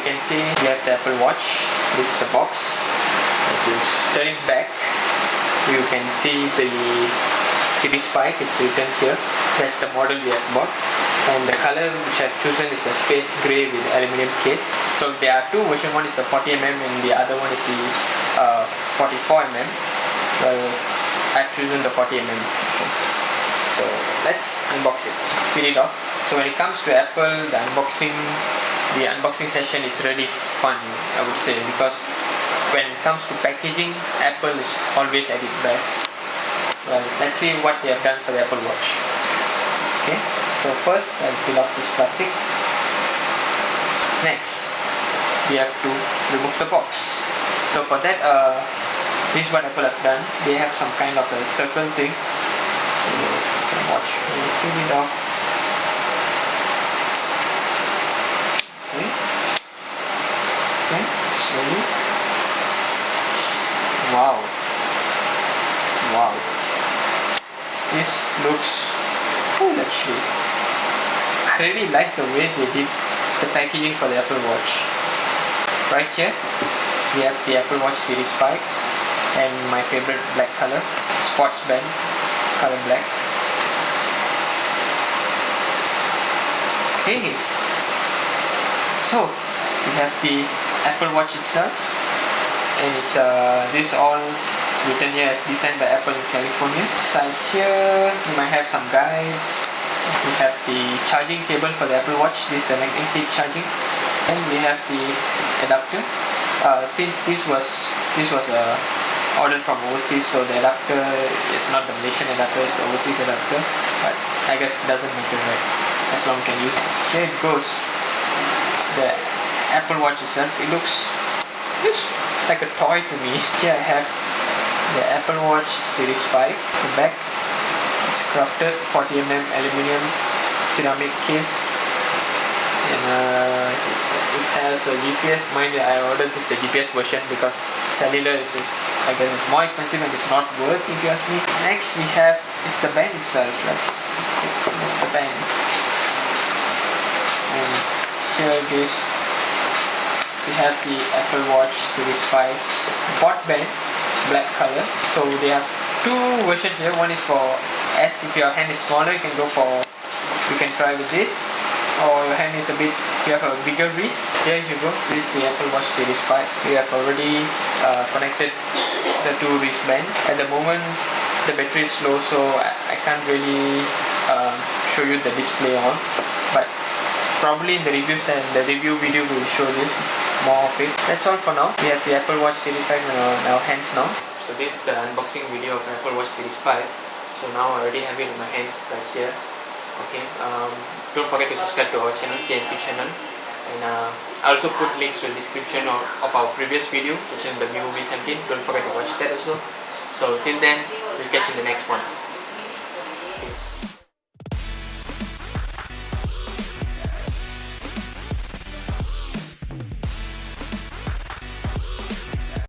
you can see, we have the Apple Watch. This is the box. If you turn it back, you can see the Series 5, it's written here. That's the model we have bought. And the color which I've chosen is the space grey with aluminium case. So there are two versions, one is the 40mm and the other one is the 44mm. Well, I've chosen the 40mm. So let's unbox it, peel it off. So when it comes to Apple, the unboxing session is really fun, I would say, because when it comes to packaging, Apple is always at its best. Well, let's see what they have done for the Apple Watch. Okay, so first I'll peel off this plastic. Next, we have to remove the box. So for that, this is what Apple have done. They have some kind of a circle thing. So the watch, we'll peel it off. Okay, slowly. Wow. This looks cool actually. I really like the way they did the packaging for the Apple Watch. Right here, we have the Apple Watch Series 5 and my favorite black color, sports band, color black. Okay, so we have the Apple Watch itself, and it's this all is written here as designed by Apple in California. Inside here you might have some guides. We have the charging cable for the Apple Watch. This is the magnetic charging, and we have the adapter. Since this was ordered from overseas, so the adapter is not the Malaysian adapter, it's the overseas adapter, but I guess it doesn't matter, right, as long as you can use it. Here it goes, the Apple Watch itself. It looks like a toy to me. Here I have the Apple Watch Series 5. The back is crafted 40mm aluminium ceramic case, and it has a GPS. Mind you, I ordered this the GPS version because cellular is, I guess, it's more expensive and it's not worth, if you ask me. Next we have is the band itself. Let's remove the band, and here it is. We have the Apple Watch Series 5 bot band, black color. So they have two versions here. One is for S, if your hand is smaller, you can try with this, or your hand is a bit, you have a bigger wrist. Here you go, this is the Apple Watch Series 5. We have already connected the two wristbands. At the moment the battery is low, so I can't really show you the display on, but probably in the reviews and the review video we will show this, more of it. That's all for now. We have the Apple Watch Series 5 in our hands now. So this is the unboxing video of Apple Watch Series 5. So now I already have it in my hands right here. Okay, don't forget to subscribe to our channel, TNP channel, and I also put links to the description of our previous video, which is the movie 17. Don't forget to watch that also. So till then, we'll catch you in the next one. Peace.